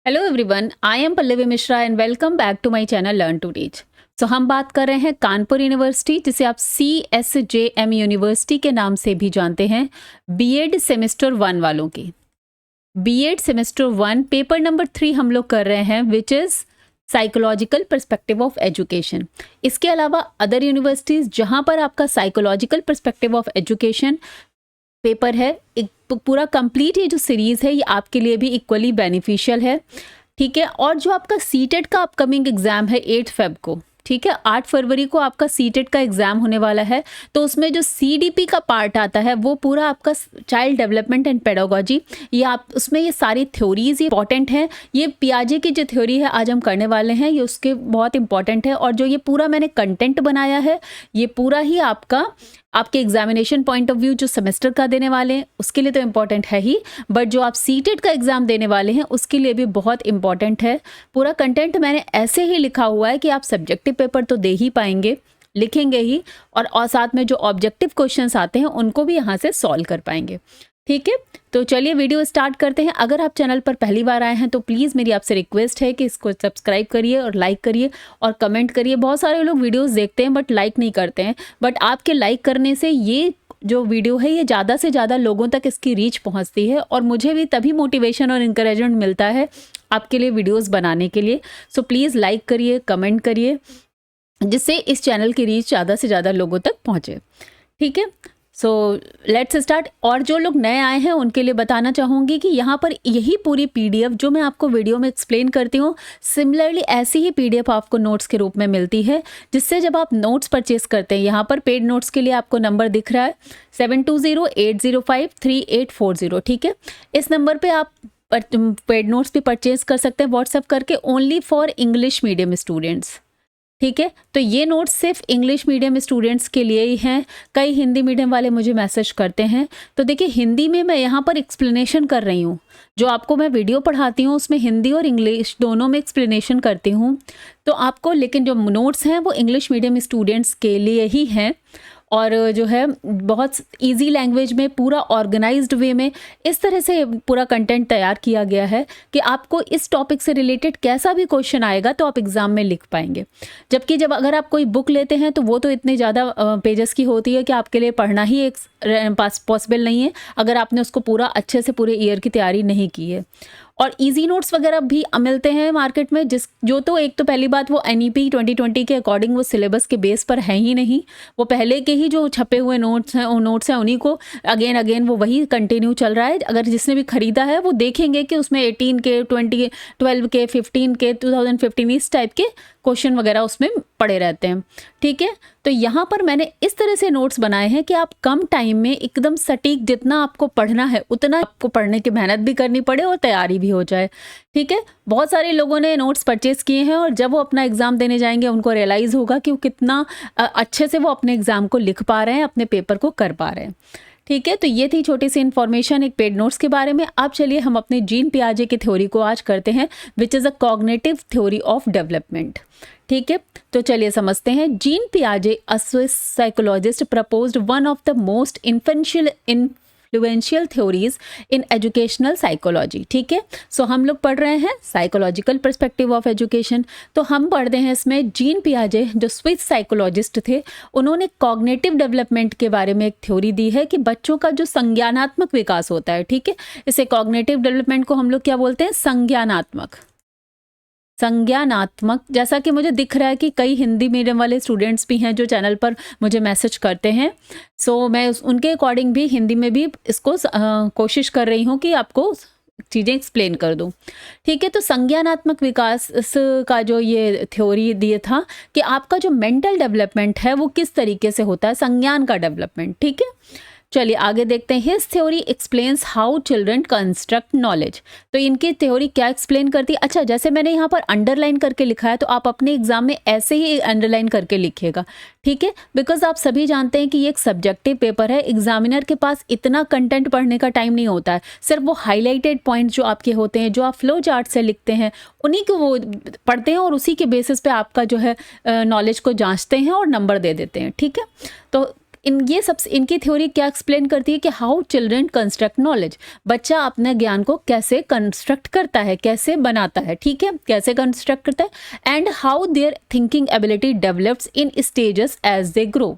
Hello everyone, I am Pallavi Mishra and welcome back to my channel learn to teach. So हम बात कर रहे हैं कानपुर यूनिवर्सिटी, जिसे आप CSJM यूनिवर्सिटी के नाम से भी जानते हैं, बीएड सेमेस्टर 1 वालों की। बीएड सेमेस्टर 1 पेपर नंबर 3 हम लोग कर रहे हैं, which is psychological perspective of education. इसके अलावा अदर यूनिवर्सिटीज़ जहाँ पर आपका psychological perspective of education paper है, एक पूरा कंप्लीट ये जो सीरीज़ है ये आपके लिए भी इक्वली बेनिफिशियल है, ठीक है। और जो आपका सीटेट का अपकमिंग एग्ज़ाम है 8 फेब को, ठीक है, 8 फरवरी को आपका सीटेट का एग्ज़ाम होने वाला है। तो उसमें जो CDP का पार्ट आता है वो पूरा आपका चाइल्ड डेवलपमेंट एंड पेडागोजी, ये आप उसमें ये सारी थ्योरीज इंपॉर्टेंट हैं। ये पियाजे की जो थ्योरी है आज हम करने वाले हैं, ये उसके बहुत इंपॉर्टेंट है। और जो ये पूरा मैंने कंटेंट बनाया है ये पूरा ही आपके एग्जामिनेशन पॉइंट ऑफ व्यू जो सेमेस्टर का देने वाले हैं उसके लिए तो इम्पॉर्टेंट है ही, बट जो आप सीटेट का एग्ज़ाम देने वाले हैं उसके लिए भी बहुत इम्पॉर्टेंट है। पूरा कंटेंट मैंने ऐसे ही लिखा हुआ है कि आप सब्जेक्टिव पेपर तो दे ही पाएंगे, लिखेंगे ही, और साथ में जो ऑब्जेक्टिव क्वेश्चंस आते हैं उनको भी यहाँ से सॉल्व कर पाएंगे, ठीक है। तो चलिए वीडियो स्टार्ट करते हैं। अगर आप चैनल पर पहली बार आए हैं तो प्लीज़ मेरी आपसे रिक्वेस्ट है कि इसको सब्सक्राइब करिए और लाइक करिए और कमेंट करिए। बहुत सारे लोग वीडियोस देखते हैं बट लाइक नहीं करते हैं, बट आपके लाइक करने से ये जो वीडियो है ये ज़्यादा से ज़्यादा लोगों तक इसकी रीच पहुंचती है और मुझे भी तभी मोटिवेशन और इंकरेजमेंट मिलता है आपके लिए वीडियोज़ बनाने के लिए। सो प्लीज़ लाइक करिए, कमेंट करिए, जिससे इस चैनल की रीच ज़्यादा से ज़्यादा लोगों तक पहुँचे, ठीक है। So let's start. और जो लोग नए आए हैं उनके लिए बताना चाहूँगी कि यहाँ पर यही पूरी PDF जो मैं आपको वीडियो में एक्सप्लेन करती हूँ, सिमिलरली ऐसी ही PDF आपको नोट्स के रूप में मिलती है, जिससे जब आप नोट्स परचेस करते हैं, यहाँ पर पेड नोट्स के लिए आपको नंबर दिख रहा है 7208053840, ठीक है। इस नंबर पर आप पेड नोट्स भी परचेज कर सकते हैं व्हाट्सएप करके, only for English medium students, ठीक है। तो ये नोट्स सिर्फ इंग्लिश मीडियम स्टूडेंट्स के लिए ही हैं। कई हिंदी मीडियम वाले मुझे मैसेज करते हैं, तो देखिए हिंदी में मैं यहाँ पर एक्सप्लेनेशन कर रही हूँ। जो आपको मैं वीडियो पढ़ाती हूँ उसमें हिंदी और इंग्लिश दोनों में एक्सप्लेनेशन करती हूँ तो आपको, लेकिन जो नोट्स हैं वो इंग्लिश मीडियम स्टूडेंट्स के लिए ही हैं। और जो है बहुत इजी लैंग्वेज में, पूरा ऑर्गेनाइज्ड वे में इस तरह से पूरा कंटेंट तैयार किया गया है कि आपको इस टॉपिक से रिलेटेड कैसा भी क्वेश्चन आएगा तो आप एग्ज़ाम में लिख पाएंगे। जबकि जब अगर आप कोई बुक लेते हैं तो वो तो इतने ज़्यादा पेजेस की होती है कि आपके लिए पढ़ना ही एक पॉसिबल नहीं है अगर आपने उसको पूरा अच्छे से पूरे ईयर की तैयारी नहीं की है। और इजी नोट्स वगैरह भी मिलते हैं मार्केट में, जो तो एक तो पहली बात वो NEP 2020 के अकॉर्डिंग वो सिलेबस के बेस पर है ही नहीं। वो पहले के ही जो छपे हुए नोट्स हैं उन्हीं को अगेन वो वही कंटिन्यू चल रहा है। अगर जिसने भी खरीदा है वो देखेंगे कि उसमें 18 के 20 12 के 15 के 2015 इस टाइप के क्वेश्चन वगैरह उसमें पड़े रहते हैं, ठीक है। तो यहाँ पर मैंने इस तरह से नोट्स बनाए हैं कि आप कम टाइम में एकदम सटीक जितना आपको पढ़ना है उतना आपको पढ़ने की मेहनत भी करनी पड़े और तैयारी भी हो जाए, ठीक है। बहुत सारे लोगों ने नोट्स परचेज किए हैं और जब वो अपना एग्ज़ाम देने जाएंगे उनको रियलाइज़ होगा कि वो कितना अच्छे से वो अपने एग्ज़ाम को लिख पा रहे हैं, अपने पेपर को कर पा रहे हैं, ठीक है। तो ये थी छोटी सी इन्फॉर्मेशन एक पेड नोट्स के बारे में। अब चलिए हम अपने जीन पियाजे की थ्योरी को आज करते हैं, which is a cognitive theory of development, ठीक है। तो चलिए समझते हैं। जीन पियाजे, a Swiss psychologist, proposed one of the most influential theories in educational psychology, ठीक है। सो हम लोग पढ़ रहे हैं साइकोलॉजिकल पर्सपेक्टिव ऑफ एजुकेशन। तो हम पढ़ते हैं इसमें जीन पियाजे जो स्विस साइकोलॉजिस्ट थे, उन्होंने कॉग्निटिव डेवलपमेंट के बारे में एक थ्योरी दी है कि बच्चों का जो संज्ञानात्मक विकास होता है, ठीक है। इसे कॉग्निटिव डेवलपमेंट को हम लोग क्या बोलते हैं? संज्ञानात्मक। जैसा कि मुझे दिख रहा है कि कई हिंदी मीडियम वाले स्टूडेंट्स भी हैं जो चैनल पर मुझे मैसेज करते हैं, सो मैं उनके अकॉर्डिंग भी हिंदी में भी इसको कोशिश कर रही हूँ कि आपको चीज़ें एक्सप्लेन कर दूँ, ठीक है। तो संज्ञानात्मक विकास का जो ये थ्योरी दिया था कि आपका जो मेंटल डेवलपमेंट है वो किस तरीके से होता है, संज्ञान का डेवलपमेंट, ठीक है। चलिए आगे देखते हैं। His theory explains how children construct knowledge. तो इनकी थ्योरी क्या एक्सप्लेन करती है? अच्छा, जैसे मैंने यहाँ पर अंडरलाइन करके लिखा है तो आप अपने एग्जाम में ऐसे ही अंडरलाइन करके लिखिएगा, ठीक है। बिकॉज आप सभी जानते हैं कि ये एक सब्जेक्टिव पेपर है, एग्जामिनर के पास इतना कंटेंट पढ़ने का टाइम नहीं होता है। सिर्फ वो हाईलाइटेड पॉइंट्स जो आपके होते हैं, जो आप फ्लो चार्ट से लिखते हैं, उन्हीं को वो पढ़ते हैं और उसी के बेसिस पे आपका जो है नॉलेज को जांचते हैं और नंबर दे देते हैं, ठीक है। तो ये सब इनकी थ्योरी क्या एक्सप्लेन करती है कि हाउ चिल्ड्रन कंस्ट्रक्ट नॉलेज, बच्चा अपने ज्ञान को कैसे कंस्ट्रक्ट करता है, कैसे बनाता है, ठीक है, कैसे कंस्ट्रक्ट करता है, and how their thinking ability develops in stages as they grow,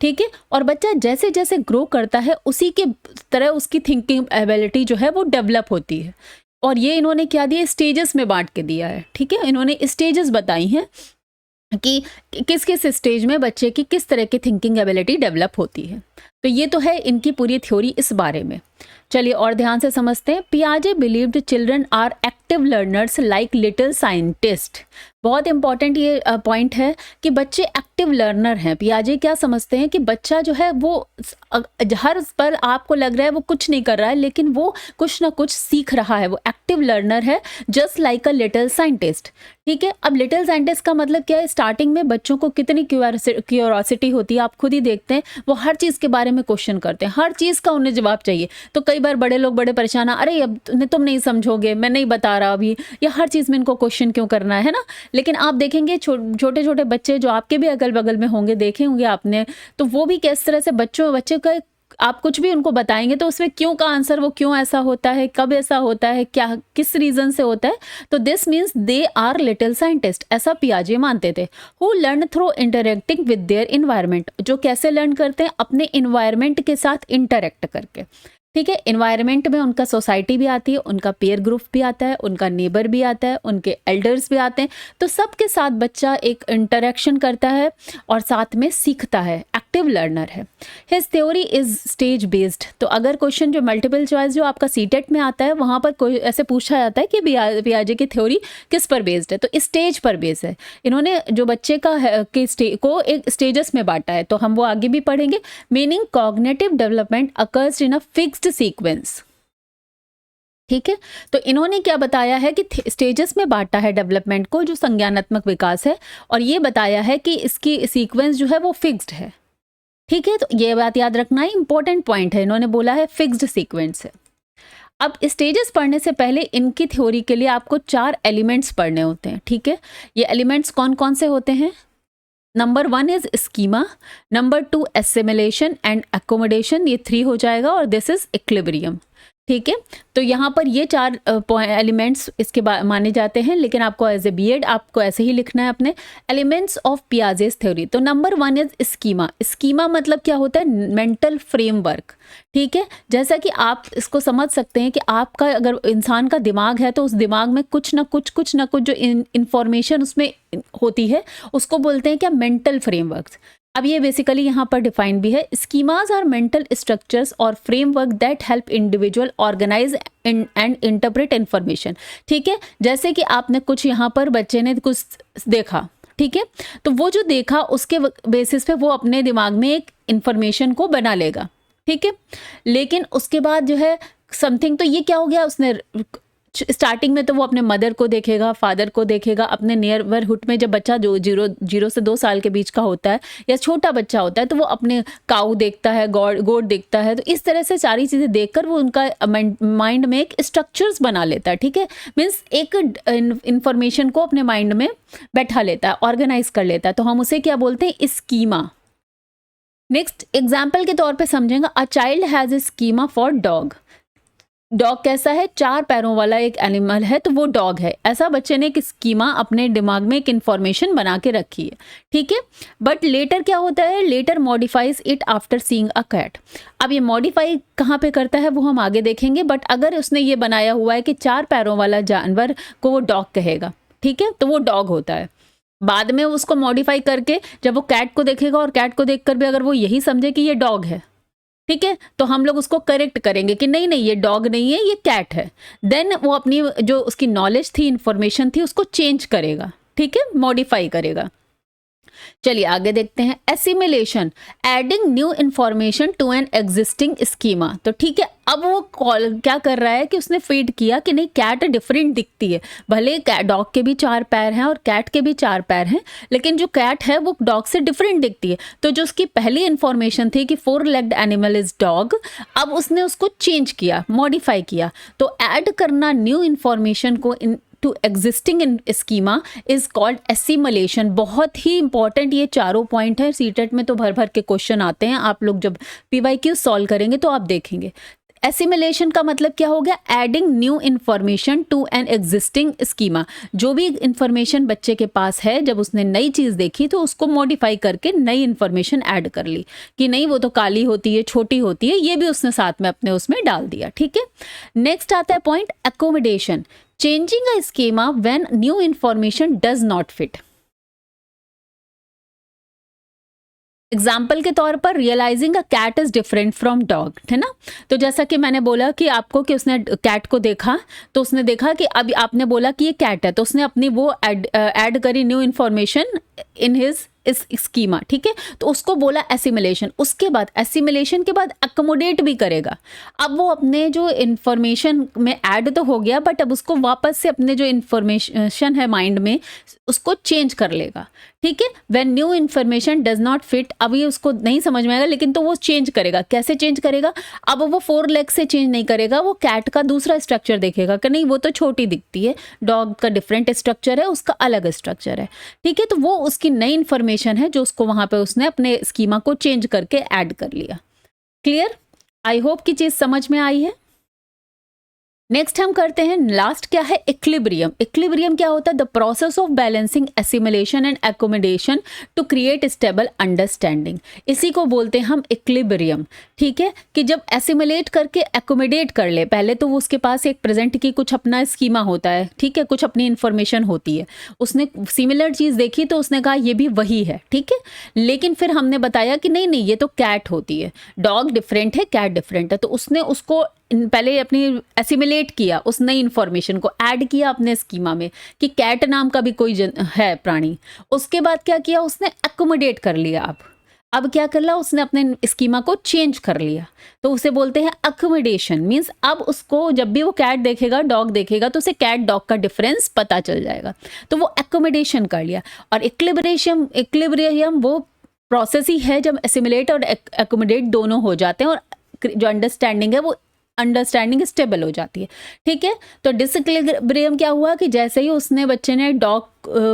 ठीक है। और बच्चा जैसे जैसे ग्रो करता है उसी के तरह उसकी थिंकिंग एबिलिटी जो है वो डेवलप होती है। और ये इन्होंने क्या दिया, स्टेजेस में बांट के दिया है, ठीक है। इन्होंने स्टेजेस बताई हैं कि किस किस स्टेज में बच्चे की किस तरह की थिंकिंग एबिलिटी डेवलप होती है। तो ये तो है इनकी पूरी थ्योरी इस बारे में। चलिए और ध्यान से समझते हैं। पियाजे believed children are active learners like little scientist. बहुत इंपॉर्टेंट ये पॉइंट है कि बच्चे एक्टिव लर्नर हैं। पियाजे क्या समझते हैं कि बच्चा जो है वो हर पर आपको लग रहा है वो कुछ नहीं कर रहा है, लेकिन वो कुछ ना कुछ सीख रहा है, वो एक्टिव लर्नर है, just like a little scientist, ठीक है। अब लिटिल साइंटिस्ट का मतलब क्या है, स्टार्टिंग में बच्चों को कितनी क्यूरियोसिटी होती है, आप खुद ही देखते हैं, वो हर चीज़ के बारे में क्वेश्चन करते हैं, हर चीज़ का उन्हें जवाब चाहिए। तो कई बार बड़े लोग बड़े परेशान, अरे अब तुम नहीं समझोगे, मैं नहीं बता रहा अभी, या हर चीज़ में इनको क्वेश्चन क्यों करना है ना। लेकिन आप देखेंगे छोटे छोटे बच्चे जो आपके भी अगल बगल में होंगे, देखे होंगे आपने, तो वो भी किस तरह से बच्चे का आप कुछ भी उनको बताएंगे तो उसमें क्यों का आंसर, वो क्यों ऐसा होता है, कब ऐसा होता है, क्या किस रीजन से होता है, तो this means they are little scientist, ऐसा पियाजे मानते थे। Who learn through interacting with their environment, जो कैसे लर्न करते हैं, अपने इन्वायरमेंट के साथ इंटरेक्ट करके, ठीक है। इन्वायरमेंट में उनका सोसाइटी भी आती है, उनका पेयर ग्रुप भी आता है, उनका नेबर भी आता है, उनके एल्डर्स भी आते हैं, तो सबके साथ बच्चा एक इंटरेक्शन करता है और साथ में सीखता है, एक्टिव लर्नर है। His theory is stage based. तो अगर क्वेश्चन जो मल्टीपल चॉइस जो आपका सीटेट में आता है वहाँ पर कोई ऐसे पूछा जाता है कि पियाजे की थ्योरी किस पर बेस्ड है, तो स्टेज पर बेस्ड है। इन्होंने जो बच्चे का को एक स्टेजेस में बांटा है, तो हम वो आगे भी पढ़ेंगे। Meaning cognitive development occurs in a fixed sequence, ठीक है। तो इन्होंने क्या बताया है कि स्टेजेस में बांटा है डेवलपमेंट को, जो संज्ञानात्मक विकास है, और ये बताया है कि इसकी सीक्वेंस जो है वो फिक्स्ड है, ठीक है। तो ये बात याद रखना है, इंपॉर्टेंट पॉइंट है, इन्होंने बोला है फिक्स्ड सीक्वेंस है। अब स्टेजेस पढ़ने से पहले इनकी थ्योरी के लिए आपको 4 एलिमेंट्स पढ़ने होते हैं, ठीक है। ये एलिमेंट्स कौन कौन से होते हैं? Number 1 is schema, number 2 assimilation and accommodation, ये 3 हो जाएगा, और दिस इज इक्विलिब्रियम, ठीक है। तो यहाँ पर ये 4 एलिमेंट्स इसके माने जाते हैं, लेकिन आपको एज ए बीएड आपको ऐसे ही लिखना है अपने एलिमेंट्स ऑफ पियाजेस थ्योरी। तो नंबर 1 इज स्कीमा। स्कीमा मतलब क्या होता है? मेंटल फ्रेमवर्क, ठीक है। जैसा कि आप इसको समझ सकते हैं कि आपका अगर इंसान का दिमाग है तो उस दिमाग में कुछ ना कुछ जो इंफॉर्मेशन उसमें होती है उसको बोलते हैं क्या? Mental framework. अब ये बेसिकली यहाँ पर डिफाइंड भी है। स्कीमाज आर मेंटल स्ट्रक्चर्स और framework that help individual organize and interpret information, ठीक है। जैसे कि आपने कुछ यहाँ पर बच्चे ने कुछ देखा, ठीक है, तो वो जो देखा उसके बेसिस पे वो अपने दिमाग में एक इंफॉर्मेशन को बना लेगा, ठीक है। लेकिन उसके बाद जो है समथिंग, तो ये क्या हो गया, उसने स्टार्टिंग में तो वो अपने मदर को देखेगा, फादर को देखेगा, अपने नियरहुड में जब बच्चा जो 0 से 2 साल के बीच का होता है या छोटा बच्चा होता है तो वो अपने काऊ देखता है, गोट देखता है। तो इस तरह से सारी चीज़ें देखकर वो उनका माइंड में एक स्ट्रक्चर्स बना लेता है, ठीक है। मीन्स एक इंफॉर्मेशन को अपने माइंड में बैठा लेता है, ऑर्गेनाइज कर लेता है, तो हम उसे क्या बोलते हैं? स्कीमा। नेक्स्ट एग्जाम्पल के तौर पे समझेंगे, a child has a schema for dog. Dog कैसा है? 4 पैरों वाला एक एनिमल है, तो वो डॉग है। ऐसा बच्चे ने एक स्कीमा अपने दिमाग में एक इंफॉर्मेशन बना के रखी है, ठीक है। बट लेटर क्या होता है? Later modifies it after seeing a cat. अब ये मॉडिफाई कहाँ पे करता है वो हम आगे देखेंगे, बट अगर उसने ये बनाया हुआ है कि 4 पैरों वाला जानवर को वो डॉग कहेगा, ठीक है, तो वो डॉग होता है। बाद में उसको मॉडिफाई करके जब वो कैट को देखेगा और कैट को देखकर भी अगर वो यही समझे कि ये डॉग है, ठीक है, तो हम लोग उसको करेक्ट करेंगे कि नहीं नहीं ये डॉग नहीं है, ये कैट है। देन वो अपनी जो उसकी नॉलेज थी, इंफॉर्मेशन थी, उसको चेंज करेगा, ठीक है, मॉडिफाई करेगा। चलिए आगे देखते हैं। Assimilation, adding new information to an existing schema. तो ठीक है, अब वो क्या कर रहा है कि उसने फीड किया कि नहीं कैट डिफरेंट दिखती है, भले डॉग के भी 4 पैर हैं और कैट के भी 4 पैर हैं, लेकिन जो कैट है वो डॉग से डिफरेंट दिखती है। तो जो उसकी पहली इंफॉर्मेशन थी कि 4 लेग्ड एनिमल इज डॉग, अब उसने उसको चेंज किया, मॉडिफाई किया। तो ऐड करना न्यू इंफॉर्मेशन को to existing in schema is called assimilation. बहुत ही इंपॉर्टेंट ये चारों पॉइंट है, सीटेट में तो भर भर के क्वेश्चन आते हैं, आप लोग जब पीवाईक्यू सॉल्व करेंगे तो आप देखेंगे। एसिमुलेशन का मतलब क्या हो गया, adding new information to an existing schema. जो भी इंफॉर्मेशन बच्चे के पास है, जब उसने नई चीज़ देखी तो उसको मॉडिफाई करके नई इन्फॉर्मेशन ऐड कर ली कि नहीं वो तो काली होती है, छोटी होती है, ये भी उसने साथ में अपने उसमें डाल दिया। ठीक है, नेक्स्ट आता है point accommodation, changing a schema when new information does not fit. Example के तौर पर realizing a cat is different from dog, है ना। तो जैसा कि मैंने बोला कि आपको कि उसने कैट को देखा तो उसने देखा कि अभी आपने बोला कि ये कैट है, तो उसने अपनी वो ऐड करी न्यू इन्फॉर्मेशन इन हिज इस स्कीमा। ठीक है, तो उसको बोला एसिमुलेशन। उसके बाद एसिमुलेशन के बाद अकोमोडेट भी करेगा। अब वो अपने जो इन्फॉर्मेशन में ऐड तो हो गया, बट अब उसको वापस से अपने जो इन्फॉर्मेशन है माइंड में उसको चेंज कर लेगा। ठीक है, when new information does not fit, अब ये उसको नहीं समझ में आएगा, लेकिन तो वो चेंज करेगा। कैसे चेंज करेगा, अब वो 4 लेग से चेंज नहीं करेगा, वो कैट का दूसरा स्ट्रक्चर देखेगा कि नहीं वो तो छोटी दिखती है, डॉग का डिफरेंट स्ट्रक्चर है, उसका अलग स्ट्रक्चर है। ठीक है, तो वो उसकी नई इन्फॉर्मेशन है जो उसको वहां पे उसने अपने स्कीमा को चेंज करके ऐड कर लिया। क्लियर, आई होप की चीज समझ में आई है। नेक्स्ट हम करते हैं लास्ट, क्या है, इक्विलिब्रियम। इक्विलिब्रियम क्या होता है, the process of balancing assimilation and accommodation to create stable understanding. इसी को बोलते हैं हम इक्विलिब्रियम। ठीक है, कि जब एसिमुलेट करके एकोमोडेट कर ले, पहले तो वो उसके पास एक प्रेजेंट की कुछ अपना स्कीमा होता है, ठीक है, कुछ अपनी इंफॉर्मेशन होती है, उसने सिमिलर चीज देखी तो उसने कहा ये भी वही है। ठीक है, लेकिन फिर हमने बताया कि नहीं नहीं ये तो कैट होती है, डॉग डिफरेंट है, कैट डिफरेंट है, तो उसने उसको पहले अपनी एसिमुलेट किया, उस नई इंफॉर्मेशन को ऐड किया अपने स्कीमा में कि कैट नाम का भी कोई है प्राणी। उसके बाद क्या किया, उसने एकोमोडेट कर लिया। अब क्या कर लिया, उसने अपने स्कीमा को चेंज कर लिया, तो उसे बोलते हैं अकोमोडेशन। मींस अब उसको जब भी वो कैट देखेगा, डॉग देखेगा, तो उसे कैट डॉग का डिफरेंस पता चल जाएगा, तो वो एकोमोडेशन कर लिया। और इक्विलिब्रियम वो प्रोसेस ही है जब एसिमुलेट और एकोमोडेट दोनों हो जाते हैं और जो अंडरस्टैंडिंग है वो अंडरस्टैंडिंग स्टेबल हो जाती है। ठीक है, तो डिसइक्विलिब्रियम क्या हुआ कि जैसे ही उसने बच्चे ने डॉग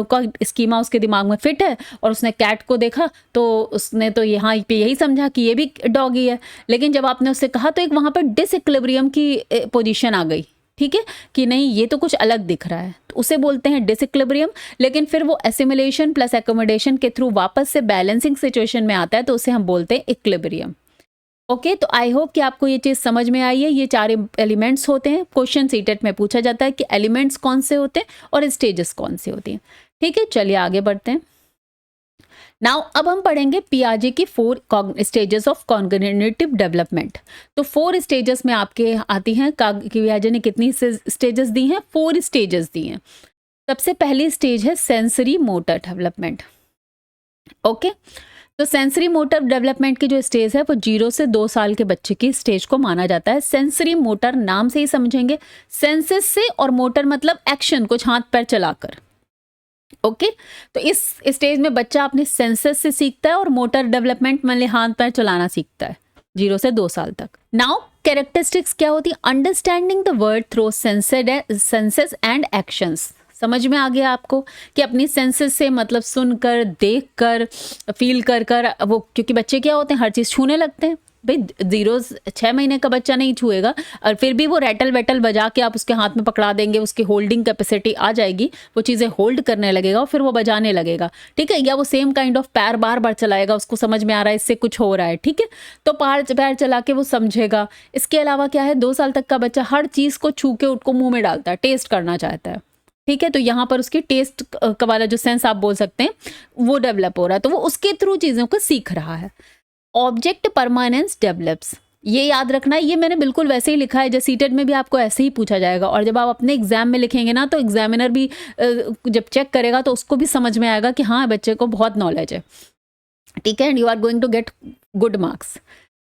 का स्कीमा उसके दिमाग में फिट है और उसने कैट को देखा तो उसने तो यहाँ पे यही समझा कि ये भी डॉग ही है, लेकिन जब आपने उससे कहा तो एक वहाँ पर डिसइक्विलिब्रियम की पोजीशन आ गई। ठीक है, कि नहीं ये तो कुछ अलग दिख रहा है, तो उसे बोलते हैं डिसइक्विलिब्रियम। लेकिन फिर वो एसिमुलेशन प्लस एकोमोडेशन के थ्रू वापस से बैलेंसिंग सिचुएशन में आता है, तो उसे हम बोलते हैं इक्विलिब्रियम। ओके, तो आई होप कि आपको ये चीज़ समझ में आई है। ये 4 एलिमेंट्स होते हैं, क्वेश्चन सीटेट में पूछा जाता है कि एलिमेंट्स कौन से होते हैं और स्टेजेस कौन से होती हैं। ठीक है, चलिए आगे बढ़ते हैं। नाउ अब हम पढ़ेंगे पियाजे की 4 स्टेजेस ऑफ कॉग्निटिव डेवलपमेंट। तो 4 स्टेजेस में आपके आती हैं, पियाजे ने कितनी स्टेजेस दी हैं, 4 स्टेजेस दी हैं। सबसे पहली स्टेज है सेंसरी मोटर डेवलपमेंट। ओके, तो सेंसरी मोटर डेवलपमेंट की जो स्टेज है वो 0 से 2 साल के बच्चे की स्टेज को माना जाता है। सेंसरी मोटर नाम से ही समझेंगे, सेंसेस से, और मोटर मतलब एक्शन, कुछ हाथ पैर चलाकर। ओके, तो इस स्टेज में बच्चा अपने सेंसेस से सीखता है और मोटर डेवलपमेंट मतलब हाथ पैर चलाना सीखता है 0 से 2 साल तक। नाउ कैरेक्टरिस्टिक्स क्या होती है, understanding the world through senses and actions. समझ में आ गया आपको कि अपनी सेंसेस से मतलब सुनकर, देखकर, फील कर वो, क्योंकि बच्चे क्या होते हैं हर चीज़ छूने लगते हैं। भाई 6 महीने का बच्चा नहीं छुएगा, और फिर भी वो रैटल वैटल बजा के आप उसके हाथ में पकड़ा देंगे, उसकी होल्डिंग कैपेसिटी आ जाएगी, वो चीज़ें होल्ड करने लगेगा और फिर वो बजाने लगेगा। ठीक है, या वो सेम काइंड ऑफ पैर बार बार चलाएगा, उसको समझ में आ रहा है इससे कुछ हो रहा है। ठीक है, तो पैर चला के वो समझेगा। इसके अलावा क्या है, 2 साल तक का बच्चा हर चीज़ को छू के उसको मुँह में डालता है, टेस्ट करना चाहता है। ठीक है, तो यहाँ पर उसकी टेस्ट का वाला जो सेंस आप बोल सकते हैं वो डेवलप हो रहा है, तो वो उसके थ्रू चीज़ों को सीख रहा है। ऑब्जेक्ट परमानेंस डेवलप्स, ये याद रखना है, ये मैंने बिल्कुल वैसे ही लिखा है जैसे सीटेट में भी आपको ऐसे ही पूछा जाएगा, और जब आप अपने एग्जाम में लिखेंगे ना तो एग्जामिनर भी जब चेक करेगा तो उसको भी समझ में आएगा कि हाँ बच्चे को बहुत नॉलेज है। ठीक है, and you are going to get good marks.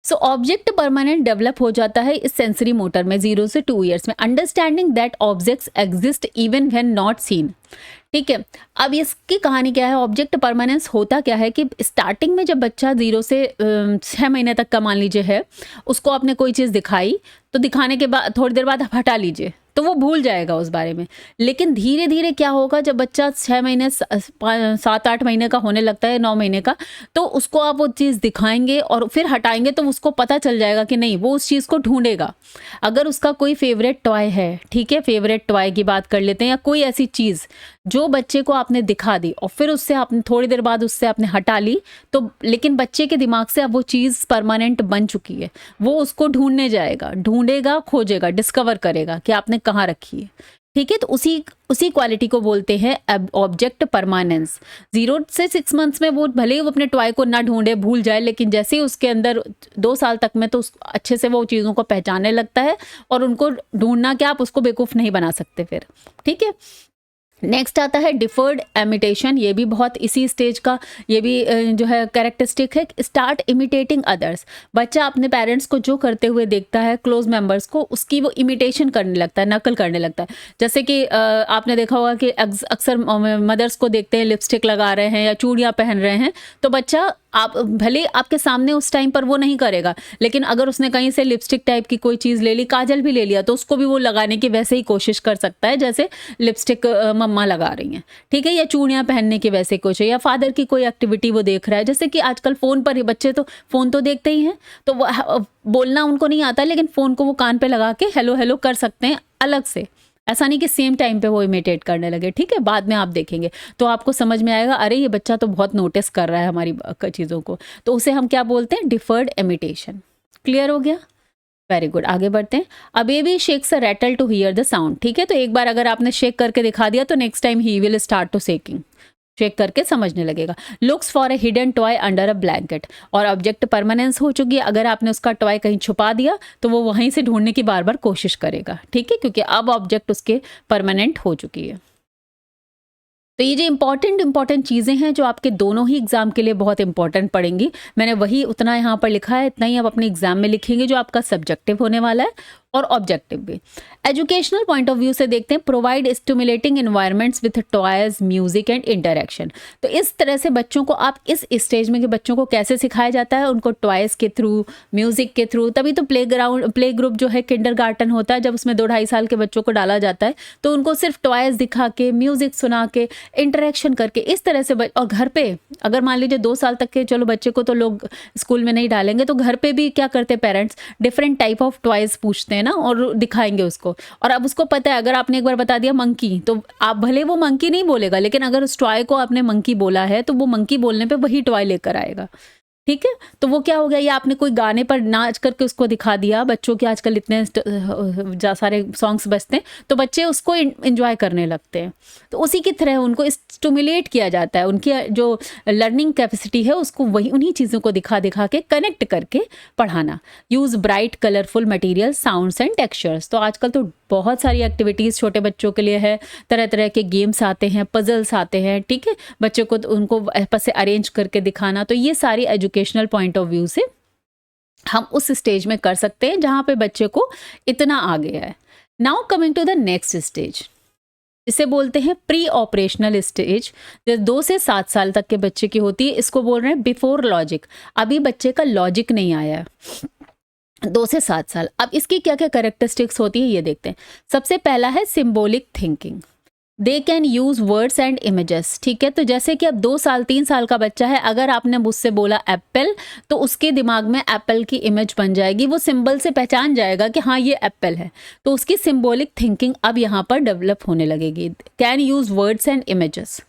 So object permanent develop हो जाता है इस सेंसरी मोटर में 0 से 2 ईयर्स में। Understanding that objects exist even when not seen. ठीक है, अब इसकी कहानी क्या है, ऑब्जेक्ट परमानेंस होता क्या है कि स्टार्टिंग में जब बच्चा 0 से 6 महीने तक का मान लीजिए है, उसको आपने कोई चीज़ दिखाई, तो दिखाने के बाद थोड़ी देर बाद आप हटा लीजिए, तो वो भूल जाएगा उस बारे में। लेकिन धीरे धीरे क्या होगा, जब बच्चा 6 महीने 7-8 महीने का होने लगता है, 9 महीने का, तो उसको आप वो चीज़ दिखाएंगे और फिर हटाएंगे तो उसको पता चल जाएगा कि नहीं, वो उस चीज़ को ढूंढेगा। अगर उसका कोई फेवरेट टॉय है, ठीक है, फेवरेट टॉय की बात कर लेते हैं, या कोई ऐसी चीज़ जो बच्चे को आपने दिखा दी और फिर उससे आपने थोड़ी देर बाद उससे आपने हटा ली, तो लेकिन बच्चे के दिमाग से अब वो चीज़ परमानेंट बन चुकी है, वो उसको ढूंढने जाएगा, ढूंढेगा, खोजेगा, डिस्कवर करेगा कि आपने कहाँ रखी है। ठीक है, तो उसी क्वालिटी को बोलते हैं ऑब्जेक्ट परमानेंस। 0 से 6 मंथ्स में वो भले ही वो अपने टॉय को ना ढूंढे, भूल जाए, लेकिन जैसे ही उसके अंदर 2 साल तक में तो अच्छे से वो चीज़ों को पहचानने लगता है और उनको ढूंढना क्या, आप उसको बेवकूफ़ नहीं बना सकते फिर। ठीक है, नेक्स्ट आता है डिफर्ड इमिटेशन। ये भी बहुत इसी स्टेज का, ये भी जो है कैरेक्टरिस्टिक है। Start imitating others. बच्चा अपने पेरेंट्स को जो करते हुए देखता है, क्लोज मेंबर्स को, उसकी वो इमिटेशन करने लगता है, नकल करने लगता है। जैसे कि आपने देखा होगा कि अक्सर मदर्स को देखते हैं लिपस्टिक लगा रहे हैं या चूड़ियाँ पहन रहे हैं, तो बच्चा आप भले आपके सामने उस टाइम पर वो नहीं करेगा, लेकिन अगर उसने कहीं से लिपस्टिक टाइप की कोई चीज़ ले ली, काजल भी ले लिया, तो उसको भी वो लगाने की वैसे ही कोशिश कर सकता है जैसे लिपस्टिक मम्मा लगा रही हैं। ठीक है, या चूड़ियाँ पहनने की वैसे कोशिश, या फादर की कोई एक्टिविटी वो देख रहा है, जैसे कि आजकल फ़ोन पर ही बच्चे तो फ़ोन तो देखते ही हैं, तो बोलना उनको नहीं आता, लेकिन फ़ोन को वो कान पे लगा के हेलो हेलो कर सकते हैं अलग से। ऐसा नहीं कि सेम टाइम पे वो इमिटेट करने लगे। ठीक है, बाद में आप देखेंगे तो आपको समझ में आएगा, अरे ये बच्चा तो बहुत नोटिस कर रहा है हमारी चीज़ों को, तो उसे हम क्या बोलते हैं, डिफर्ड इमिटेशन। क्लियर हो गया, वेरी गुड। आगे बढ़ते हैं। A baby shakes a rattle to hear the sound. ठीक है, तो एक बार अगर आपने शेक करके दिखा दिया तो next time he will start to shaking, shake करके समझने लगेगा। Looks for a hidden toy under a blanket. और ऑब्जेक्ट परमानेंस हो चुकी है, अगर आपने उसका टॉय कहीं छुपा दिया तो वो वहीं से ढूंढने की बार बार कोशिश करेगा। ठीक है, क्योंकि अब ऑब्जेक्ट उसके परमानेंट हो चुकी है। तो ये जो इंपॉर्टेंट चीज़ें हैं जो आपके दोनों ही एग्जाम के लिए बहुत इंपॉर्टेंट पड़ेंगी, मैंने वही उतना यहाँ पर लिखा है, इतना ही आप अपने एग्जाम में लिखेंगे जो आपका सब्जेक्टिव होने वाला है और ऑब्जेक्टिव भी। एजुकेशनल पॉइंट ऑफ व्यू से देखते हैं, provide stimulating environments with toys, music and interaction. तो इस तरह से बच्चों को आप इस स्टेज में कि बच्चों को कैसे सिखाया जाता है, उनको टॉयज के थ्रू, म्यूजिक के थ्रू, तभी तो प्ले ग्रुप जो है किंडरगार्टन होता है, जब उसमें 2-2.5 साल के बच्चों को डाला जाता है, तो उनको सिर्फ टॉयज दिखा के, म्यूजिक सुना के, इंटरेक्शन करके, इस तरह से और घर पे अगर मान लीजिए 2 साल तक के चलो बच्चे को तो लोग स्कूल में नहीं डालेंगे, तो घर पे भी क्या करते parents, different type of toys पूछते हैं ना और दिखाएंगे उसको। और अब उसको पता है, अगर आपने एक बार बता दिया मंकी, तो आप भले वो मंकी नहीं बोलेगा, लेकिन अगर उस टॉय को आपने मंकी बोला है तो वो मंकी बोलने पे वही टॉय लेकर आएगा। ठीक है, तो वो क्या हो गया, या आपने कोई गाने पर नाच करके उसको दिखा दिया, बच्चों के आजकल इतने सारे सॉन्ग्स बजते हैं तो बच्चे उसको एंजॉय करने लगते हैं। तो उसी की तरह उनको स्टिमुलेट किया जाता है, उनकी जो लर्निंग कैपेसिटी है उसको वही उन्हीं चीज़ों को दिखा दिखा के कनेक्ट करके पढ़ाना। Use bright colourful material, sounds and textures. तो आजकल तो बहुत सारी एक्टिविटीज़ छोटे बच्चों के लिए है, तरह तरह के गेम्स आते हैं, पजल्स आते हैं। ठीक है, बच्चों को उनको आपस से अरेंज करके दिखाना, तो ये सारी एजुकेशनल पॉइंट ऑफ व्यू से हम उस स्टेज में कर सकते हैं जहाँ पे बच्चे को इतना आ गया है। Now coming to the next stage, इसे बोलते हैं प्री ऑपरेशनल स्टेज, जो 2 से 7 साल तक के बच्चे की होती है। इसको बोल रहे हैं बिफोर लॉजिक। अभी बच्चे का लॉजिक नहीं आया है, 2 से 7 साल। अब इसकी क्या क्या कैरेक्टरिस्टिक्स होती है ये देखते हैं। सबसे पहला है symbolic thinking. They can use words and images. ठीक है, तो जैसे कि अब 2 साल 3 साल का बच्चा है, अगर आपने मुझसे बोला एप्पल, तो उसके दिमाग में एप्पल की इमेज बन जाएगी, वो सिंबल से पहचान जाएगा कि हाँ ये एप्पल है। तो उसकी सिंबॉलिक थिंकिंग अब यहाँ पर डेवलप होने लगेगी। Can use words and images,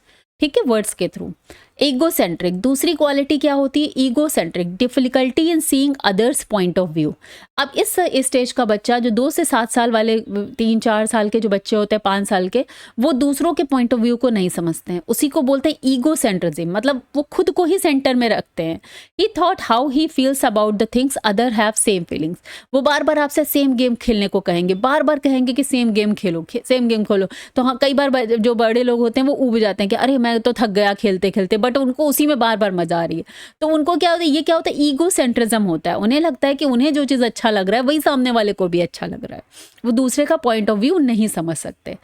ठीक है, वर्ड्स के थ्रू। ईगोसेंट्रिक, दूसरी क्वालिटी क्या होती है, egocentric, difficulty in seeing others point of view. अब इस स्टेज का बच्चा जो 2 से 7 साल वाले, 3-4 साल के जो बच्चे होते हैं, 5 साल के, वो दूसरों के पॉइंट ऑफ व्यू को नहीं समझते हैं। उसी को बोलते हैं ईगोसेंट्रिज्म, मतलब वो खुद को ही सेंटर में रखते हैं। ही thought how he feels about the things other have same feelings. वो बार बार आपसे सेम गेम खेलने को कहेंगे, बार बार कहेंगे कि सेम गेम खेलो, सेम गेम खोलो। तो हाँ, कई बार जो बड़े लोग होते हैं वो ऊब जाते हैं कि अरे मैं तो थक गया खेलते खेलते, बट उनको उसी में बार बार मजा आ रही है। तो उनको क्या होता है, ये क्या होता है, ईगो सेंट्रिज्म होता है। उन्हें लगता है कि उन्हें जो चीज़ अच्छा लग रहा है वही सामने वाले को भी अच्छा लग रहा है, वो दूसरे का पॉइंट ऑफ व्यू नहीं समझ सकते।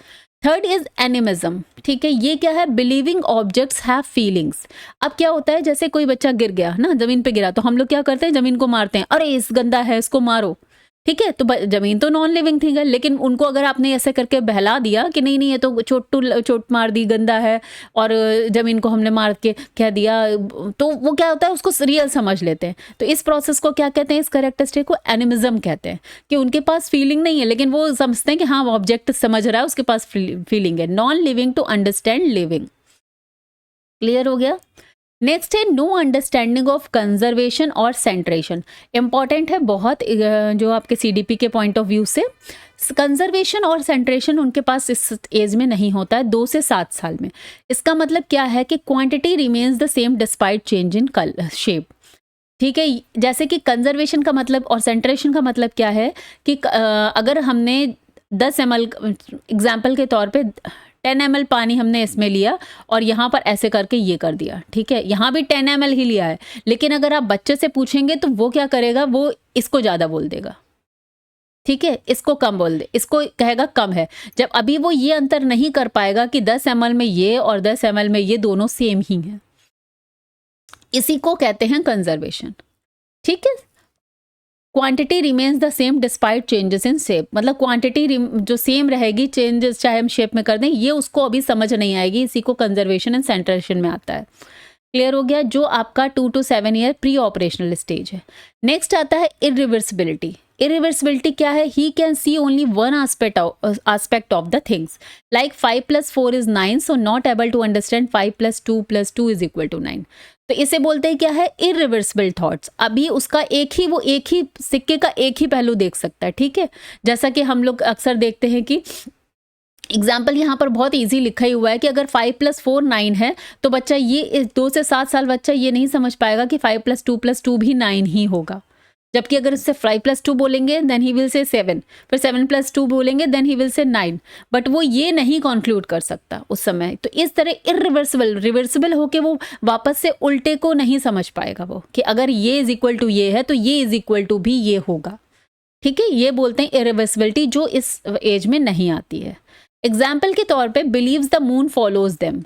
Third is animism. ठीक है, ये क्या है, बिलीविंग ऑब्जेक्ट्स हैव फीलिंग्स। अब क्या होता है, जैसे कोई बच्चा गिर गया ना, जमीन पे गिरा, तो हम लोग क्या करते हैं, जमीन को मारते हैं, अरे इस गंदा है इसको मारो। ठीक है, तो जमीन तो नॉन लिविंग थिंग है, लेकिन उनको अगर आपने ऐसे करके बहला दिया कि नहीं नहीं ये तो चोट मार दी, गंदा है, और जमीन को हमने मार के कह दिया, तो वो क्या होता है, उसको रियल समझ लेते हैं। तो इस प्रोसेस को क्या कहते हैं, इस कैरेक्टरिस्टिक को एनिमिज्म कहते हैं, कि उनके पास फीलिंग नहीं है, लेकिन वो समझते हैं कि हाँ वो ऑब्जेक्ट समझ रहा है, उसके पास फीलिंग है। Non living to understand living. Clear हो गया। नेक्स्ट है नो अंडरस्टैंडिंग ऑफ कंजर्वेशन और सेंट्रेशन। इंपॉर्टेंट है बहुत, जो आपके सीडीपी के पॉइंट ऑफ व्यू से। कंजर्वेशन और सेंट्रेशन उनके पास इस एज में नहीं होता है, 2 से 7 साल में। इसका मतलब क्या है कि quantity remains the same despite change in shape. ठीक है, जैसे कि कंजर्वेशन का मतलब और सेंट्रेशन का मतलब क्या है कि अगर हमने 10 ml, एग्जाम्पल के तौर पे 10 ml पानी हमने इसमें लिया और यहाँ पर ऐसे करके ये कर दिया, ठीक है, यहाँ भी 10 ml ही लिया है, लेकिन अगर आप बच्चे से पूछेंगे तो वो क्या करेगा, वो इसको ज़्यादा बोल देगा, ठीक है, इसको कम बोल दे, इसको कहेगा कम है। जब अभी वो ये अंतर नहीं कर पाएगा कि 10 ml में ये और 10 ml में ये दोनों सेम ही हैं, इसी को कहते हैं कंजर्वेशन। ठीक है, quantity remains the same despite changes in shape, मतलब क्वांटिटी जो सेम रहेगी, चेंजेस चाहे हम शेप में कर दें, ये उसको अभी समझ नहीं आएगी, इसी को कंजर्वेशन एंड सेंट्रेशन में आता है। क्लियर हो गया, जो आपका 2 to 7 year pre operational stage है। नेक्स्ट आता है इरिवर्सिबिलिटी। इरिवर्सिबिलिटी क्या है, he can see only one aspect of the things, like 5 + 4 is 9, so not able to understand 5 + 2 + 2 = 9। तो इसे बोलते हैं क्या है, इरिवर्सिबल थॉट्स। अभी उसका एक ही सिक्के का एक ही पहलू देख सकता है, ठीक है। जैसा कि हम लोग अक्सर देखते हैं कि एग्जाम्पल यहाँ पर बहुत इजी लिखा ही हुआ है कि अगर 5 + 4 9 है, तो बच्चा ये 2 से 7 साल बच्चा ये नहीं समझ पाएगा कि 5 + 2 + 2 भी 9 ही होगा। जबकि अगर उससे 5 + 2 बोलेंगे देन ही विल से 7, फिर 7 + 2 बोलेंगे then he will say 9, but वो ये नहीं कंक्लूड कर सकता उस समय। तो इस तरह रिवर्सिबल होके वो वापस से उल्टे को नहीं समझ पाएगा वो, कि अगर ये = ये है तो ये = भी ये होगा। ठीक है, ये बोलते हैं इरिवर्सिबिलिटी, जो इस एज में नहीं आती है। एग्जाम्पल के तौर पे believes the moon follows them.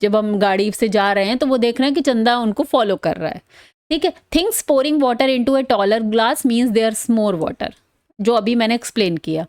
जब हम गाड़ी से जा रहे हैं तो वो देख रहे हैं कि चंदा उनको फॉलो कर रहा है, ठीक है। Things pouring water into a taller glass means there's more water, जो अभी मैंने एक्सप्लेन किया।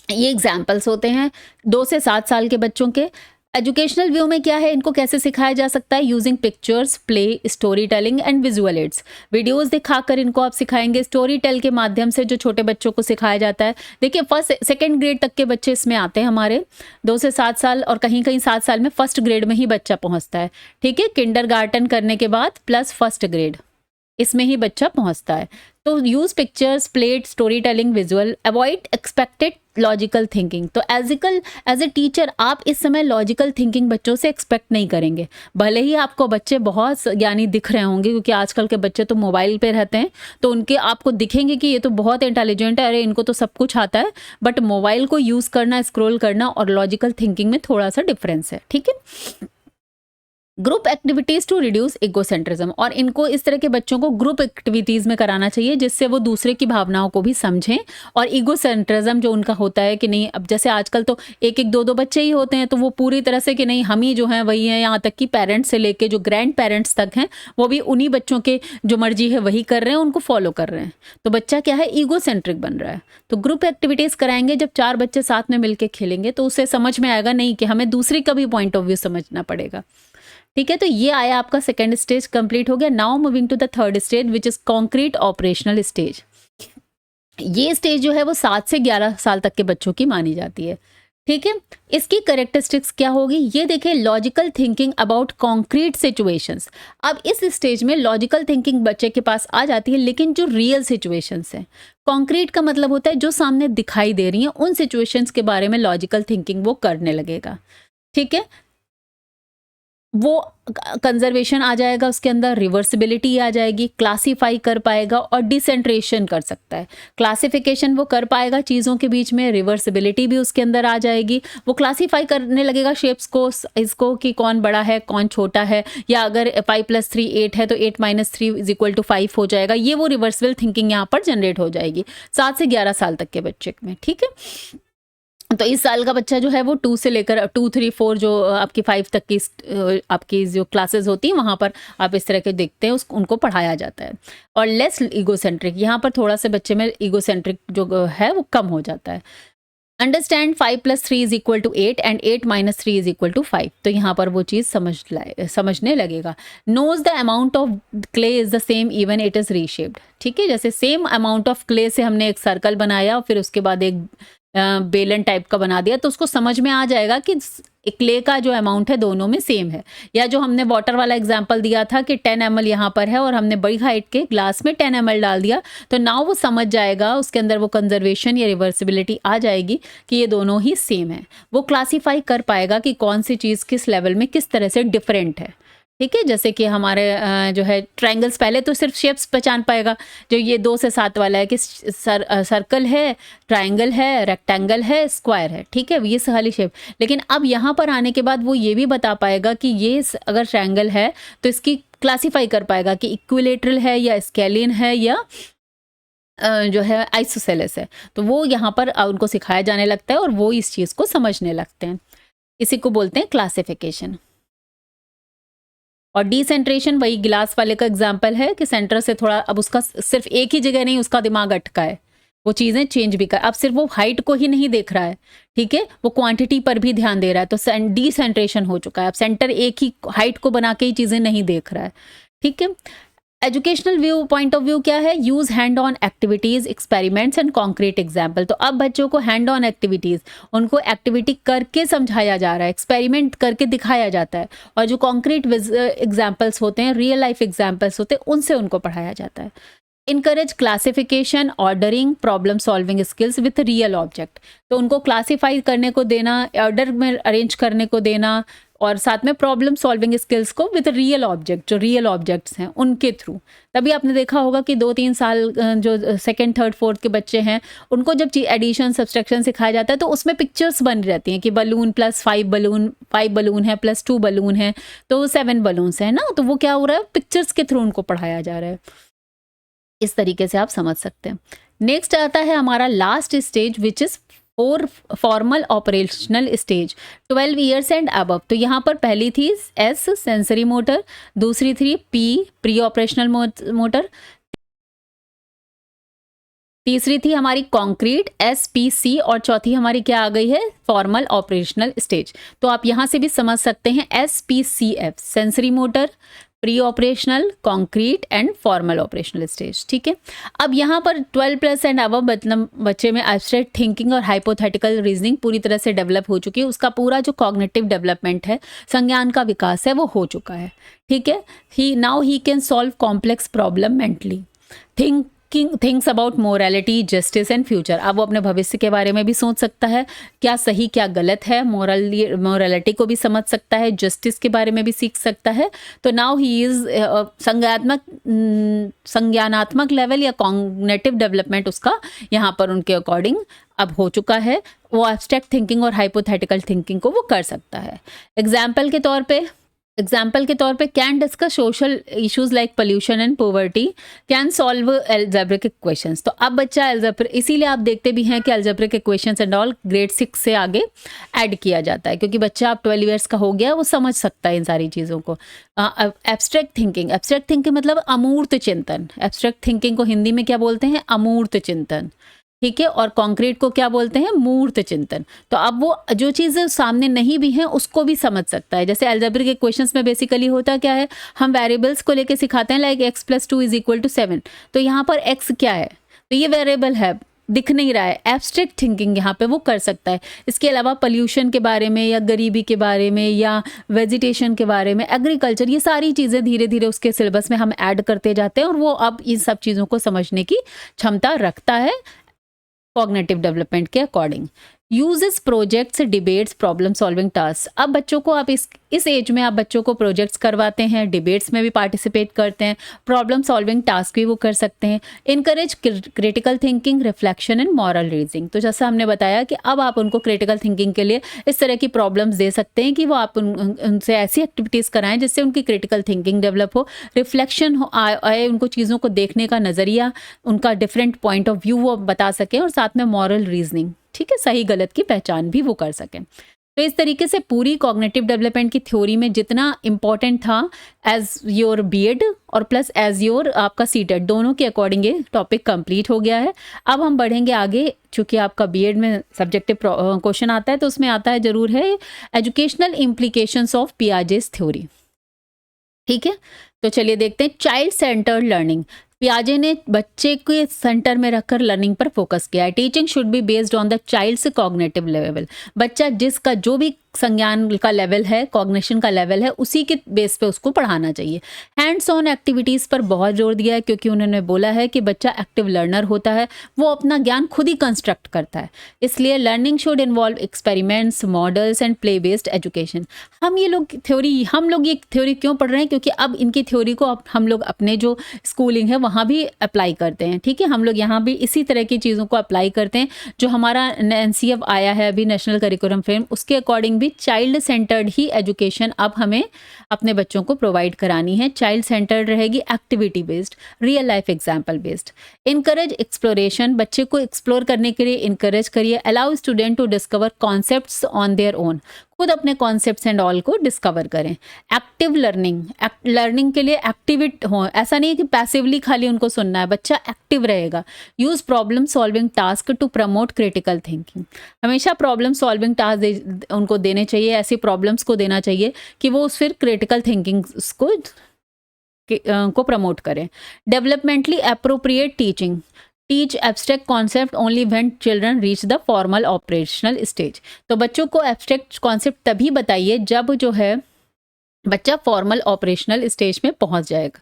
ये एग्जाम्पल्स होते हैं 2 से 7 साल के बच्चों के। एजुकेशनल व्यू में क्या है, इनको कैसे सिखाया जा सकता है, using pictures, play, story telling and visual aids. Videos दिखाकर इनको आप सिखाएंगे, स्टोरी टेल के माध्यम से जो छोटे बच्चों को सिखाया जाता है। देखिए 1st 2nd ग्रेड तक के बच्चे इसमें आते हैं हमारे, 2 से 7 साल, और कहीं कहीं 7 साल में 1st ग्रेड में ही बच्चा पहुंचता है, ठीक है। किंडरगार्टन करने के बाद प्लस 1st ग्रेड, इसमें ही बच्चा पहुंचता है। तो use pictures, plate, story telling, visual, avoid expected logical thinking. तो एज ए टीचर आप इस समय लॉजिकल थिंकिंग बच्चों से एक्सपेक्ट नहीं करेंगे। भले ही आपको बच्चे बहुत ज्ञानी दिख रहे होंगे, क्योंकि आजकल के बच्चे तो मोबाइल पे रहते हैं, तो उनके आपको दिखेंगे कि ये तो बहुत इंटेलिजेंट है, अरे इनको तो सब कुछ आता है, बट मोबाइल को यूज़ करना, स्क्रॉल करना और लॉजिकल थिंकिंग में थोड़ा सा डिफरेंस है, ठीक है। ग्रुप एक्टिविटीज टू रिड्यूस इगोसेंट्रिज्म, और इनको इस तरह के बच्चों को ग्रुप एक्टिविटीज में कराना चाहिए, जिससे वो दूसरे की भावनाओं को भी समझें। और इगोसेंट्रिज्म जो उनका होता है कि नहीं, अब जैसे आजकल तो 1-1, 2-2 बच्चे ही होते हैं, तो वो पूरी तरह से कि नहीं हम ही जो हैं वही हैं, यहाँ तक कि पेरेंट्स से लेके जो ग्रैंड पेरेंट्स तक हैं वो भी उन्हीं बच्चों के जो मर्जी है वही कर रहे हैं, उनको फॉलो कर रहे हैं। तो बच्चा क्या है, ईगोसेंट्रिक बन रहा है। तो ग्रुप एक्टिविटीज कराएंगे, जब 4 बच्चे साथ में मिलकर खेलेंगे तो उसे समझ में आएगा नहीं कि हमें दूसरे का भी पॉइंट ऑफ व्यू समझना पड़ेगा, ठीक है। तो ये आया आपका 2nd स्टेज कंप्लीट हो गया। Now moving to the 3rd stage which is concrete operational stage. ये स्टेज जो है वो 7 से 11 साल तक के बच्चों की मानी जाती है, ठीक है। इसकी कैरेक्टरिस्टिक्स क्या होगी, ये देखिए, logical thinking about concrete situations. अब इस स्टेज में लॉजिकल थिंकिंग बच्चे के पास आ जाती है, लेकिन जो रियल सिचुएशंस हैं, कॉन्क्रीट का मतलब होता है जो सामने दिखाई दे रही हैं, उन सिचुएशंस के बारे में लॉजिकल थिंकिंग वो करने लगेगा, ठीक है। वो कंजर्वेशन आ जाएगा उसके अंदर, रिवर्सिबिलिटी आ जाएगी, क्लासीफाई कर पाएगा और डिसेंट्रेशन कर सकता है। क्लासिफिकेशन वो कर पाएगा चीज़ों के बीच में, रिवर्सिबिलिटी भी उसके अंदर आ जाएगी। वो क्लासीफाई करने लगेगा शेप्स को, इसको कि कौन बड़ा है कौन छोटा है, या अगर 5 + 3 8 है तो 8 - 3 = 5 हो जाएगा। ये वो रिवर्सिबल थिंकिंग यहाँ पर जनरेट हो जाएगी 7 से 11 साल तक के बच्चे में, ठीक है। तो इस साल का बच्चा जो है वो 2 से लेकर 2, 3, 4 जो आपकी 5 तक की आपकी जो क्लासेस होती हैं वहाँ पर आप इस तरह के देखते हैं उनको पढ़ाया जाता है। और लेस ईगोसेंट्रिक, यहाँ पर थोड़ा सा बच्चे में ईगोसेंट्रिक जो है वो कम हो जाता है। Understand 5 + 3 = 8 and 8 - 3 = 5। तो यहाँ पर वो चीज़ समझने लगेगा। Knows the amount of clay is the same even it is reshaped. ठीक है, जैसे सेम अमाउंट ऑफ क्ले से हमने एक सर्कल बनाया और फिर उसके बाद एक बेलन टाइप का बना दिया, तो उसको समझ में आ जाएगा कि क्ले का जो अमाउंट है दोनों में सेम है। या जो हमने वाटर वाला एग्जांपल दिया था कि 10 ml यहाँ पर है और हमने बड़ी हाइट के ग्लास में 10 ml डाल दिया, तो नाउ वो समझ जाएगा, उसके अंदर वो कंजर्वेशन या रिवर्सिबिलिटी आ जाएगी कि ये दोनों ही सेम है। वो क्लासीफाई कर पाएगा कि कौन सी चीज़ किस लेवल में किस तरह से डिफरेंट है। ठीक है, जैसे कि हमारे जो है ट्रायंगल्स, पहले तो सिर्फ शेप्स पहचान पाएगा, जो ये 2 से 7 वाला है कि सर्कल है, ट्रायंगल है, रेक्टेंगल है, स्क्वायर है। ठीक है, ये सारी शेप। लेकिन अब यहाँ पर आने के बाद वो ये भी बता पाएगा कि ये अगर ट्रायंगल है तो इसकी क्लासीफाई कर पाएगा कि इक्विलेटरल है या स्केलियन है या जो है आइसोसेलेस है। तो वो यहाँ पर उनको सिखाया जाने लगता है और वो इस चीज़ को समझने लगते हैं। इसी को बोलते हैं क्लासिफिकेशन। और डिसेंट्रेशन वही गिलास वाले का एग्जाम्पल है कि सेंटर से थोड़ा, अब उसका सिर्फ एक ही जगह नहीं, उसका दिमाग अटका है, वो चीज़ें चेंज भी कर, अब सिर्फ वो हाइट को ही नहीं देख रहा है। ठीक है, वो क्वांटिटी पर भी ध्यान दे रहा है, तो डिसेंट्रेशन हो चुका है। अब सेंटर एक ही हाइट को बना के ही चीज़ें नहीं देख रहा है। ठीक है, educational view point of view क्या है? Use hand on activities, experiments and concrete example. तो अब बच्चों को हैंड ऑन एक्टिविटीज, उनको एक्टिविटी करके समझाया जा रहा है, एक्सपेरिमेंट करके दिखाया जाता है, और जो कॉन्क्रीट एग्जाम्पल्स होते हैं, रियल लाइफ एग्जाम्पल्स होते हैं, उनसे उनको पढ़ाया जाता है। Encourage classification, ordering, problem solving skills with real object. तो उनको क्लासीफाई करने को देना, ऑर्डर में अरेंज करने को देना, और साथ में प्रॉब्लम सॉल्विंग स्किल्स को विद रियल ऑब्जेक्ट, जो रियल ऑब्जेक्ट्स हैं उनके थ्रू। तभी आपने देखा होगा कि 2-3 साल जो सेकंड, थर्ड, फोर्थ के बच्चे हैं, उनको जब एडिशन, सब्सट्रैक्शन सिखाया जाता है तो उसमें पिक्चर्स बन रहती हैं कि बलून प्लस 5 बलून है, प्लस 2 बलून है, तो 7 बलून्स है ना। तो वो क्या हो रहा है, पिक्चर्स के थ्रू उनको पढ़ाया जा रहा है। इस तरीके से आप समझ सकते हैं। नेक्स्ट आता है हमारा last stage which is formal operational stage, 12 years and above. तो यहाँ पर पहली थी एस, सेंसरी मोटर, दूसरी थी पी, प्री ऑपरेशनल मोटर, तीसरी थी हमारी कॉन्क्रीट, SPC, और चौथी हमारी क्या आ गई है, फॉर्मल ऑपरेशनल स्टेज। तो आप यहाँ से भी समझ सकते हैं SPCF, sensory motor, pre operational, concrete and formal operational stage. ठीक है, अब यहाँ पर 12+ एंड अबव मतलब बच्चे में एब्स्ट्रैक्ट थिंकिंग और हाइपोथेटिकल रीजनिंग पूरी तरह से डेवलप हो चुकी है। उसका पूरा जो कॉग्निटिव डेवलपमेंट है, संज्ञान का विकास है, वो हो चुका है। ठीक है, now he can solve complex problem mentally, things about morality, justice and future. अब वो अपने भविष्य के बारे में भी सोच सकता है, क्या सही क्या गलत है, मोरालिटी को भी समझ सकता है, जस्टिस के बारे में भी सीख सकता है। तो नाउ ही इज संज्ञानात्मक लेवल या कॉग्निटिव डेवलपमेंट उसका यहाँ पर उनके अकॉर्डिंग अब हो चुका है। वो एब्स्ट्रैक्ट थिंकिंग और हाइपोथेटिकल थिंकिंग को वो कर सकता है। एग्जाम्पल के तौर पे can discuss social issues like pollution and poverty, can solve algebraic equations. तो अब बच्चा इसीलिए आप देखते भी हैं कि algebraic equations and all grade 6 से आगे ऐड किया जाता है, क्योंकि बच्चा अब 12 ईयर्स का हो गया, वो समझ सकता है इन सारी चीज़ों को। एब्स्ट्रैक्ट थिंकिंग मतलब अमूर्त चिंतन। एब्स्ट्रैक्ट थिंकिंग को हिंदी में क्या बोलते हैं, अमूर्त चिंतन। ठीक है, और कॉन्क्रीट को क्या बोलते हैं, मूर्त चिंतन। तो अब वो जो चीज़ें सामने नहीं भी हैं उसको भी समझ सकता है। जैसे एल्जेब्रिक इक्वेशंस में बेसिकली होता क्या है, हम वेरिएबल्स को लेके सिखाते हैं, लाइक x + 2 = 7। तो यहाँ पर x क्या है, तो ये वेरिएबल है, दिख नहीं रहा है। एब्स्ट्रैक्ट थिंकिंग यहाँ पे वो कर सकता है। इसके अलावा पोल्यूशन के बारे में या गरीबी के बारे में या वेजिटेशन के बारे में, एग्रीकल्चर, ये सारी चीज़ें धीरे धीरे उसके सिलेबस में हम ऐड करते जाते हैं और वो अब इन सब चीज़ों को समझने की क्षमता रखता है कॉग्निटिव डेवलपमेंट के according. Uses projects, debates, problem solving task. अब बच्चों को आप इस एज में आप बच्चों को प्रोजेक्ट्स करवाते हैं, डिबेट्स में भी पार्टिसिपेट करते हैं, प्रॉब्लम सॉल्विंग टास्क भी वो कर सकते हैं। Encourage critical thinking, reflection and moral reasoning. तो जैसा हमने बताया कि अब आप उनको क्रिटिकल थिंकिंग के लिए इस तरह की प्रॉब्लम्स दे सकते हैं कि वो आप उनसे ऐसी एक्टिविटीज़ कराएं जिससे उनकी क्रिटिकल थिंकिंग डेवलप हो, रिफ्लेक्शन हो आए, उनको चीज़ों को देखने का नज़रिया, उनका डिफरेंट पॉइंट ऑफ व्यू वो बता सकें, और साथ में मॉरल रीजनिंग ठीक है, सही गलत की पहचान भी वो कर सकें। तो इस तरीके से पूरी कॉग्निटिव डेवलपमेंट की थ्योरी में जितना इम्पॉर्टेंट था एज योर बीएड और प्लस एज योर आपका सीटेट, दोनों के अकॉर्डिंग ये टॉपिक कंप्लीट हो गया है। अब हम बढ़ेंगे आगे, चूंकि आपका बीएड में सब्जेक्टिव क्वेश्चन आता है तो उसमें आता है जरूर है educational implications of Piaget's theory. ठीक है, तो चलिए देखते हैं चाइल्ड सेंटर्ड लर्निंग। पियाजे ने बच्चे के सेंटर में रखकर लर्निंग पर फोकस किया है। Teaching should be based on the child's cognitive level. बच्चा जिसका जो भी संज्ञान का लेवल है, कॉग्निशन का लेवल है, उसी के बेस पे उसको पढ़ाना चाहिए। हैंड्स ऑन एक्टिविटीज़ पर बहुत जोर दिया है, क्योंकि उन्होंने बोला है कि बच्चा एक्टिव लर्नर होता है, वो अपना ज्ञान खुद ही कंस्ट्रक्ट करता है। इसलिए learning should involve experiments, models and play based education. हम लोग ये थ्योरी क्यों पढ़ रहे हैं? क्योंकि अब इनकी थ्योरी को हम लोग अपने जो स्कूलिंग है वहाँ भी अप्लाई करते हैं। ठीक है, हम लोग यहाँ भी इसी तरह की चीज़ों को अप्लाई करते हैं। जो हमारा NCF आया है अभी, नेशनल करिकुलम फ्रेम, उसके अकॉर्डिंग भी चाइल्ड सेंटर्ड ही एजुकेशन अब हमें अपने बच्चों को प्रोवाइड करानी है। चाइल्ड सेंटर्ड रहेगी, activity based, real life example based. Encourage exploration, बच्चे को एक्सप्लोर करने के लिए इनकरेज करिए। Allow student to discover concepts on their own, खुद अपने कॉन्सेप्ट्स एंड ऑल को डिस्कवर करें। एक्टिव लर्निंग, लर्निंग के लिए एक्टिवेट हो, ऐसा नहीं कि पैसिवली खाली उनको सुनना है, बच्चा एक्टिव रहेगा। Use problem solving task to promote critical thinking, हमेशा प्रॉब्लम सॉल्विंग टास्क उनको देने चाहिए, ऐसी प्रॉब्लम्स को देना चाहिए कि वो फिर क्रिटिकल थिंकिंग को प्रमोट करें। Developmentally appropriate teaching, teach abstract concept only when children reach the formal operational stage. तो बच्चों को एब्स्ट्रैक्ट कॉन्सेप्ट तभी बताइए जब जो है बच्चा फॉर्मल ऑपरेशनल स्टेज में पहुंच जाएगा।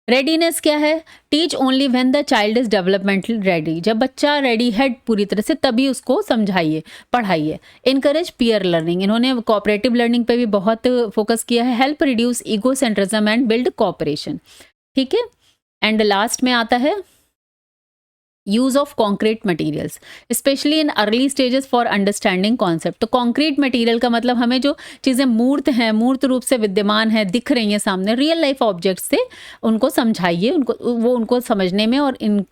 रेडीनेस क्या है? Teach only when the child is developmental ready, जब बच्चा रेडी है पूरी तरह से तभी उसको समझाइए, पढ़ाइए। इनकरेज पीयर लर्निंग, इन्होंने कोऑपरेटिव लर्निंग पे भी बहुत फोकस किया है। Help reduce ego centrism and build cooperation. ठीक है, एंड लास्ट में आता है use of concrete materials specially in early stages for understanding concept. तो कॉन्क्रीट मटेरियल का मतलब हमें जो चीज़ें मूर्त हैं, मूर्त रूप से विद्यमान है, दिख रही हैं सामने, रियल लाइफ ऑब्जेक्ट्स से उनको समझाइए, उनको समझने में और इन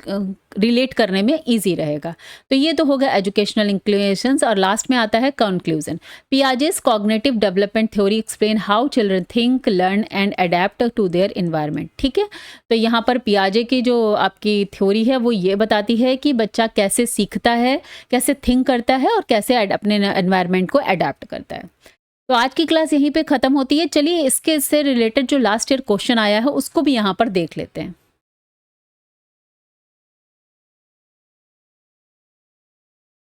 रिलेट करने में ईजी रहेगा। तो ये तो हो गया एजुकेशनल इंक्लूशंस। और लास्ट में आता है conclusion. Piaget's cognitive development theory explain how children think, learn and adapt to their environment. ठीक है, तो यहाँ पर पियाजे की जो आपकी थ्योरी है वो ये बताती है कि बच्चा कैसे सीखता है, कैसे थिंक करता है और कैसे अपने एनवायरनमेंट को अडेप्ट करता है। तो आज की क्लास यहीं पे ख़त्म होती है। चलिए इसके से रिलेटेड जो लास्ट ईयर क्वेश्चन आया है उसको भी यहाँ पर देख लेते हैं।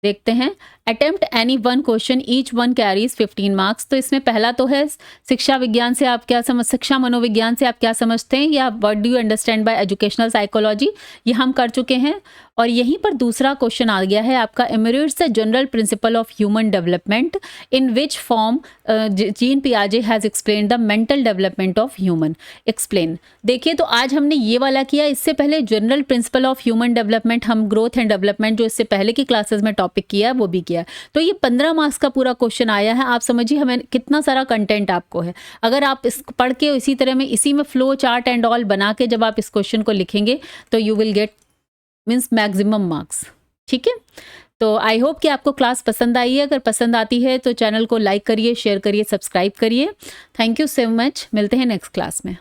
देखते हैं, attempt any one question, each one carries 15 marks. तो इसमें पहला तो है शिक्षा विज्ञान से आप क्या समझ, शिक्षा मनोविज्ञान से आप क्या समझते हैं, या what do you understand by educational psychology, ये हम कर चुके हैं। और यहीं पर दूसरा क्वेश्चन आ गया है आपका, emeritus the general principle of human development in which form Jean पियाजे has explain the mental development of human, explain. देखिए, तो आज हमने ये वाला किया, इससे पहले general principle of human development, हम ग्रोथ एंड डेवलपमेंट जो इससे पहले की क्लासेस में टॉपिक किया वो भी किया। तो ये 15 मार्क्स का पूरा क्वेश्चन आया है। आप समझिए हमें कितना सारा कंटेंट आपको है। अगर आप इस पढ़ के इसी तरह में इसी में फ्लो चार्ट एंड ऑल बना के जब आप इस क्वेश्चन को लिखेंगे तो you will get means maximum marks. ठीक है, तो आई होप कि आपको क्लास पसंद आई है। अगर पसंद आती है तो चैनल को लाइक करिए, शेयर करिए, सब्सक्राइब करिए। थैंक यू सो मच, मिलते हैं नेक्स्ट क्लास में।